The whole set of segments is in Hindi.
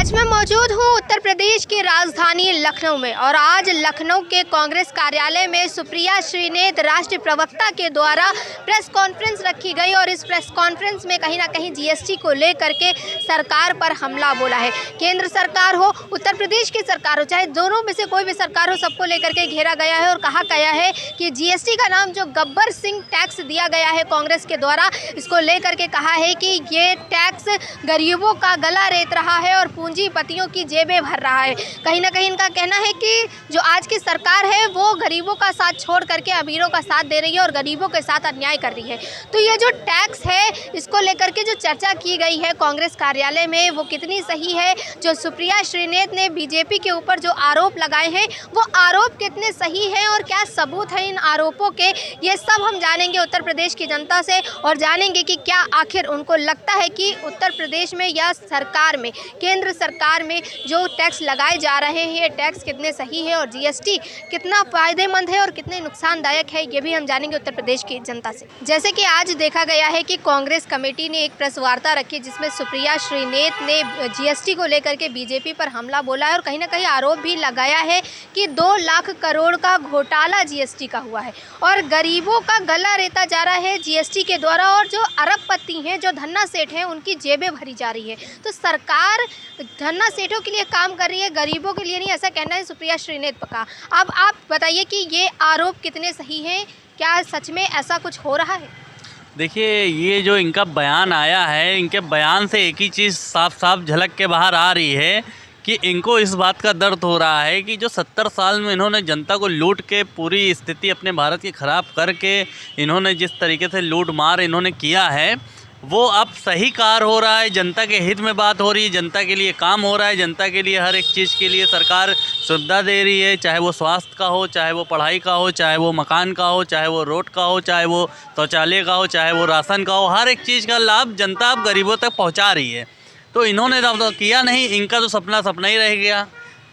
आज मैं मौजूद हूँ उत्तर प्रदेश की राजधानी लखनऊ में और आज लखनऊ के कांग्रेस कार्यालय में सुप्रिया श्रीनेत राष्ट्रीय प्रवक्ता के द्वारा प्रेस कॉन्फ्रेंस रखी गई और इस प्रेस कॉन्फ्रेंस में कहीं ना कहीं जीएसटी को लेकर के सरकार पर हमला बोला है। केंद्र सरकार हो, उत्तर प्रदेश की सरकार हो, चाहे दोनों में से कोई भी सरकार हो, सबको लेकर के घेरा गया है और कहा गया है कि जीएसटी का नाम जो गब्बर सिंह टैक्स दिया गया है कांग्रेस के द्वारा, इसको लेकर के कहा है कि ये टैक्स गरीबों का गला रेत रहा है और पूंजीपतियों की जेबें भर रहा है। कहीं ना कहीं इनका कहना है कि जो आज की सरकार है वो गरीबों का साथ छोड़ करके अमीरों का साथ दे रही है और गरीबों के साथ अन्याय कर रही है। तो ये जो टैक्स है इसको लेकर के जो चर्चा की गई है कांग्रेस कार्यालय में वो कितनी सही है, जो सुप्रिया श्रीनेत ने बीजेपी के ऊपर जो आरोप लगाए हैं वो आरोप कितने सही हैं और क्या सबूत है इन आरोपों के, ये सब हम जानेंगे उत्तर प्रदेश की जनता से और जानेंगे कि क्या आखिर उनको लगता है कि उत्तर प्रदेश में या सरकार में, केंद्र सरकार में जो टैक्स लगाए जा रहे हैं ये टैक्स कितने सही है और जीएसटी कितना फ़ायदेमंद है और कितने नुकसानदायक है, ये भी हम जानेंगे उत्तर प्रदेश की जनता से। जैसे कि आज देखा गया है कि कांग्रेस कमेटी ने एक प्रेस वार्ता रखी जिसमें सुप्रिया श्रीनेत ने जीएसटी को लेकर के बीजेपी पर हमला बोला है और कहीं ना कहीं आरोप भी लगाया है कि 2 लाख करोड़ का घोटाला जीएसटी का हुआ है और गरीबों का गला रेता जा रहा है जीएसटी के द्वारा और जो अरबपति हैं, जो धन्ना सेठ हैं, उनकी जेबें भरी जा रही है। तो सरकार धन्ना सेठों के लिए काम कर रही है, गरीबों के लिए नहीं, ऐसा कहना है सुप्रिया श्रीनेत का। अब आप बताइए कि ये आरोप कितने सही हैं, क्या सच में ऐसा कुछ हो रहा है? देखिए, ये जो इनका बयान आया है, इनके बयान से एक ही चीज़ साफ साफ झलक के बाहर आ रही है कि इनको इस बात का दर्द हो रहा है कि जो 70 साल में इन्होंने जनता को लूट के पूरी स्थिति अपने भारत की ख़राब करके इन्होंने जिस तरीके से लूट मार इन्होंने किया है वो अब सही कार हो रहा है, जनता के हित में बात हो रही है, जनता के लिए काम हो रहा है, जनता के लिए हर एक चीज़ के लिए सरकार सुविधा दे रही है, चाहे वो स्वास्थ्य का हो, चाहे वो पढ़ाई का हो, चाहे वो मकान का हो, चाहे वो रोड का हो, चाहे वो शौचालय का हो, चाहे वो राशन का हो, हर एक चीज़ का लाभ जनता अब गरीबों तक पहुँचा रही है। तो इन्होंने तो किया नहीं, इनका तो सपना सपना ही रह गया।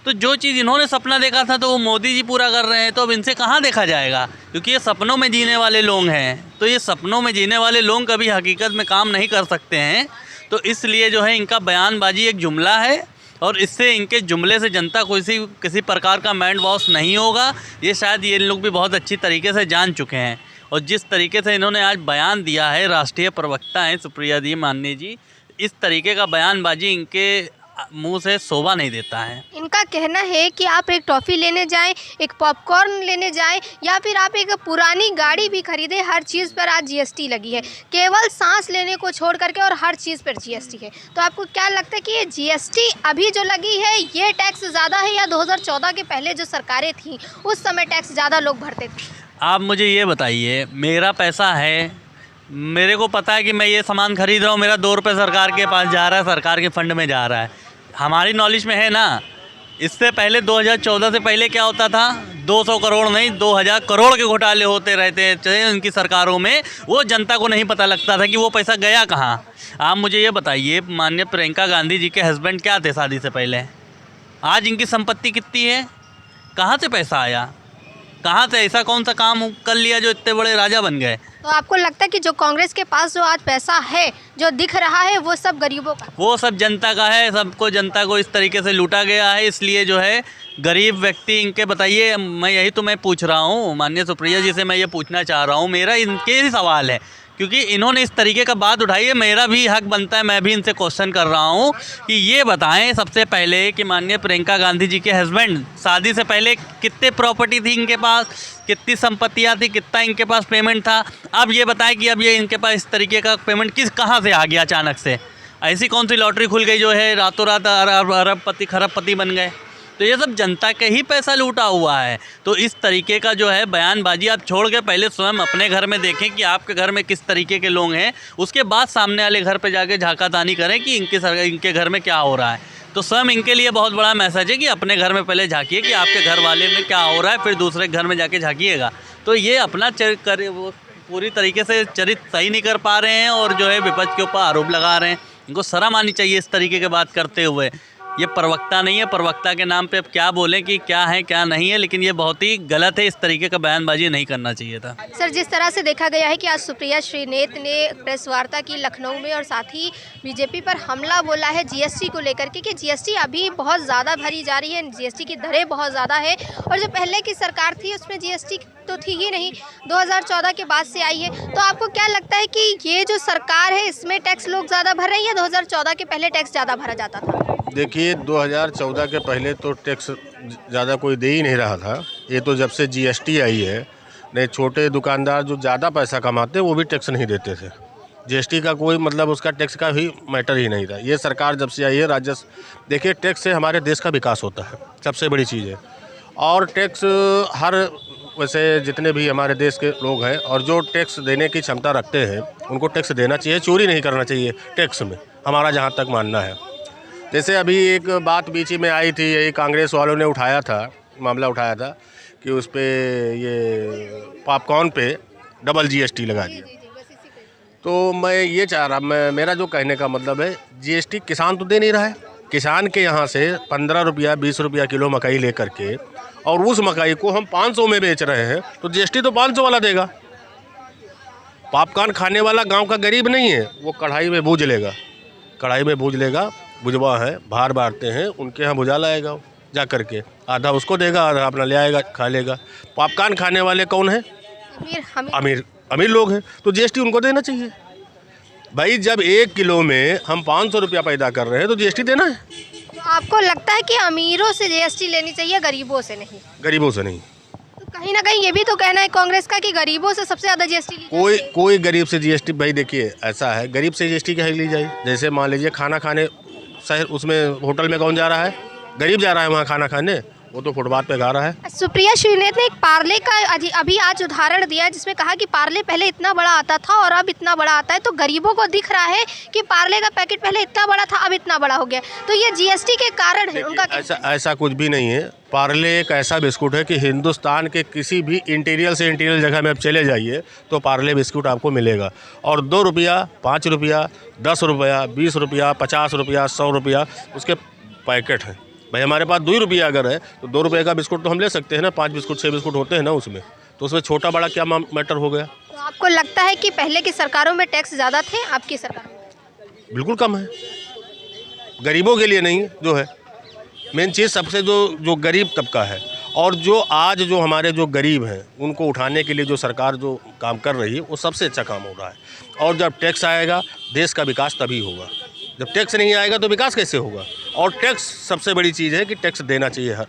तो जो चीज़ इन्होंने सपना देखा था तो वो मोदी जी पूरा कर रहे हैं, तो अब इनसे कहाँ देखा जाएगा, क्योंकि ये सपनों में जीने वाले लोग हैं। तो ये सपनों में जीने वाले लोग कभी हकीकत में काम नहीं कर सकते हैं। तो इसलिए जो है इनका बयानबाजी एक जुमला है और इससे इनके जुमले से जनता को किसी प्रकार का माइंड वॉश नहीं होगा। ये शायद ये लोग भी बहुत अच्छी तरीके से जान चुके हैं और जिस तरीके से इन्होंने आज बयान दिया है, राष्ट्रीय प्रवक्ता हैं सुप्रिया जी माननीय जी, इस तरीके का बयानबाजी इनके मुंह से शोभा नहीं देता है। इनका कहना है कि आप एक टॉफ़ी लेने जाएं, एक पॉपकॉर्न लेने जाएं या फिर आप एक पुरानी गाड़ी भी खरीदें, हर चीज़ पर आज जीएसटी लगी है, केवल सांस लेने को छोड़ करके और हर चीज़ पर जीएसटी है। तो आपको क्या लगता है कि ये जीएसटी अभी जो लगी है ये टैक्स ज़्यादा है या 2014 के पहले जो सरकारें थीं उस समय टैक्स ज़्यादा लोग भरते थे? आप मुझे ये बताइए, मेरा पैसा है, मेरे को पता है कि मैं ये सामान खरीद रहा हूँ, मेरा 2 रुपये सरकार के पास जा रहा है, सरकार के फंड में जा रहा है, हमारी नॉलेज में है ना। इससे पहले 2014 से पहले क्या होता था, 200 करोड़ नहीं 2000 करोड़ के घोटाले होते रहते थे उनकी सरकारों में, वो जनता को नहीं पता लगता था कि वो पैसा गया कहाँ। आप मुझे ये बताइए, माननीय प्रियंका गांधी जी के हस्बैंड क्या थे शादी से पहले, आज इनकी संपत्ति कितनी है, कहाँ से पैसा आया, कहाँ से ऐसा कौन सा काम कर लिया जो इतने बड़े राजा बन गए। तो आपको लगता है कि जो कांग्रेस के पास जो आज पैसा है जो दिख रहा है वो सब गरीबों का, वो सब जनता का है, सबको जनता को इस तरीके से लूटा गया है। इसलिए जो है गरीब व्यक्ति इनके बताइए, मैं यही तो मैं पूछ रहा हूँ माननीय सुप्रिया जी से, मैं ये पूछना चाह रहा हूँ, मेरा इनके ही सवाल है क्योंकि इन्होंने इस तरीके का बात उठाई है, मेरा भी हक बनता है, मैं भी इनसे क्वेश्चन कर रहा हूँ कि ये बताएं सबसे पहले कि माननीय प्रियंका गांधी जी के हस्बैंड शादी से पहले कितने प्रॉपर्टी थी इनके पास, कितनी संपत्तियाँ थी, कितना इनके पास पेमेंट था। अब ये बताएं कि अब ये इनके पास इस तरीके का पेमेंट कहाँ से आ गया अचानक से, ऐसी कौन सी लॉटरी खुल गई जो है रातों रात अरबपति खरबपति बन गए। तो ये सब जनता के ही पैसा लूटा हुआ है। तो इस तरीके का जो है बयानबाजी आप छोड़ के पहले स्वयं अपने घर में देखें कि आपके घर में किस तरीके के लोग हैं, उसके बाद सामने वाले घर पे जाके झाकातानी करें कि इनके घर में क्या हो रहा है। तो स्वयं इनके लिए बहुत बड़ा मैसेज है कि अपने घर में पहले झाँकिए कि आपके घर वाले में क्या हो रहा है, फिर दूसरे घर में जाके झाँकिएगा। तो ये अपना वो पूरी तरीके से चरित्र सही नहीं कर पा रहे हैं और जो है विपक्ष के ऊपर आरोप लगा रहे हैं। इनको शर्म आनी चाहिए इस तरीके की बात करते हुए। ये प्रवक्ता नहीं है, प्रवक्ता के नाम पे अब क्या बोलें कि क्या है क्या नहीं है, लेकिन ये बहुत ही गलत है। इस तरीके का बयानबाजी नहीं करना चाहिए था। सर, जिस तरह से देखा गया है कि आज सुप्रिया श्रीनेत ने प्रेस वार्ता की लखनऊ में और साथ ही बीजेपी पर हमला बोला है जीएसटी को लेकर के कि जीएसटी अभी बहुत ज़्यादा भरी जा रही है, जीएसटी की दरें बहुत ज़्यादा है और जो पहले की सरकार थी उसमें जीएसटी तो थी ही नहीं, 2014 के बाद से आई है। तो आपको क्या लगता है कि ये जो सरकार है इसमें टैक्स लोग ज़्यादा भर रहे हैं या 2014 के पहले टैक्स ज़्यादा भरा जाता था? देखिए, 2014 के पहले तो टैक्स ज़्यादा कोई दे ही नहीं रहा था। ये तो जब से जीएसटी आई है, नहीं छोटे दुकानदार जो ज़्यादा पैसा कमाते वो भी टैक्स नहीं देते थे। जीएसटी का कोई मतलब उसका टैक्स का भी मैटर ही नहीं था। ये सरकार जब से आई है, राजस्व देखिए, टैक्स से हमारे देश का विकास होता है, सबसे बड़ी चीज़ है। और टैक्स हर वैसे जितने भी हमारे देश के लोग हैं और जो टैक्स देने की क्षमता रखते हैं उनको टैक्स देना चाहिए, चोरी नहीं करना चाहिए टैक्स में, हमारा जहाँ तक मानना है। जैसे अभी एक बात बीच में आई थी, यही कांग्रेस वालों ने उठाया था, मामला उठाया था कि उस पर ये पॉपकॉर्न पे डबल जीएसटी लगा दिया। तो मैं ये चाह रहा, मेरा जो कहने का मतलब है, जीएसटी किसान तो दे नहीं रहा है। किसान के यहाँ से 15 रुपया 20 रुपया किलो मकई ले करके और उस मकई को हम 500 में बेच रहे हैं, तो जीएसटी तो 500 वाला देगा। पॉपकॉर्न खाने वाला गांव का गरीब नहीं है, वो कढ़ाई में भूज लेगा, कढ़ाई में भूज लेगा, भुजवा है, भार बांटते हैं, उनके यहाँ भुजा लाएगा जा करके, आधा उसको देगा, आधा अपना ले आएगा खा लेगा। पॉपकॉर्न खाने वाले कौन है? अमीर लोग हैं, तो जीएसटी उनको देना चाहिए। भाई, जब 1 किलो में हम 500 रुपया पैदा कर रहे हैं तो जीएसटी देना है। तो आपको लगता है कि अमीरों से जीएसटी लेनी चाहिए, गरीबों से नहीं? गरीबों से नहीं। तो कहीं ना कहीं ये भी तो कहना है कांग्रेस का कि गरीबों से सबसे ज़्यादा जीएसटी कोई गरीब से जीएसटी, भाई देखिए ऐसा है, गरीब से जीएसटी क्या ली जाए? जैसे मान लीजिए खाना खाने शहर, उसमें होटल में कौन जा रहा है? गरीब जा रहा है वहाँ खाना खाने, वो तो फुटपाथ पे गा रहा है। सुप्रिया श्रीनेत ने एक पार्ले का अभी आज उदाहरण दिया जिसमें कहा कि पार्ले पहले इतना बड़ा आता था और अब इतना बड़ा आता है, तो गरीबों को दिख रहा है कि पार्ले का पैकेट पहले इतना बड़ा था अब इतना बड़ा हो गया, तो ये जीएसटी के कारण है उनका। ऐसा कुछ भी नहीं है। पार्ले एक ऐसा बिस्कुट है कि हिंदुस्तान के किसी भी इंटीरियर से इंटीरियर जगह में आप चले जाइए तो पार्ले बिस्कुट आपको मिलेगा। और 2 रुपया 5 रुपया 10 रुपया 20 रुपया 50 रुपया 100 रुपया उसके पैकेट हैं। भाई, हमारे पास 2 रुपया अगर है तो 2 रुपये का बिस्कुट तो हम ले सकते हैं ना, 5 बिस्कुट 6 बिस्कुट होते हैं ना उसमें, तो उसमें छोटा बड़ा क्या मैटर हो गया? तो आपको लगता है कि पहले की सरकारों में टैक्स ज़्यादा थे, आपकी सरकार में बिल्कुल कम है। गरीबों के लिए नहीं, जो है मेन चीज़, सबसे जो गरीब तबका है और जो आज जो हमारे जो गरीब हैं उनको उठाने के लिए जो सरकार जो काम कर रही है वो सबसे अच्छा काम हो रहा है। और जब टैक्स आएगा देश का विकास तभी होगा, जब टैक्स नहीं आएगा तो विकास कैसे होगा? और टैक्स सबसे बड़ी चीज़ है कि टैक्स देना चाहिए हर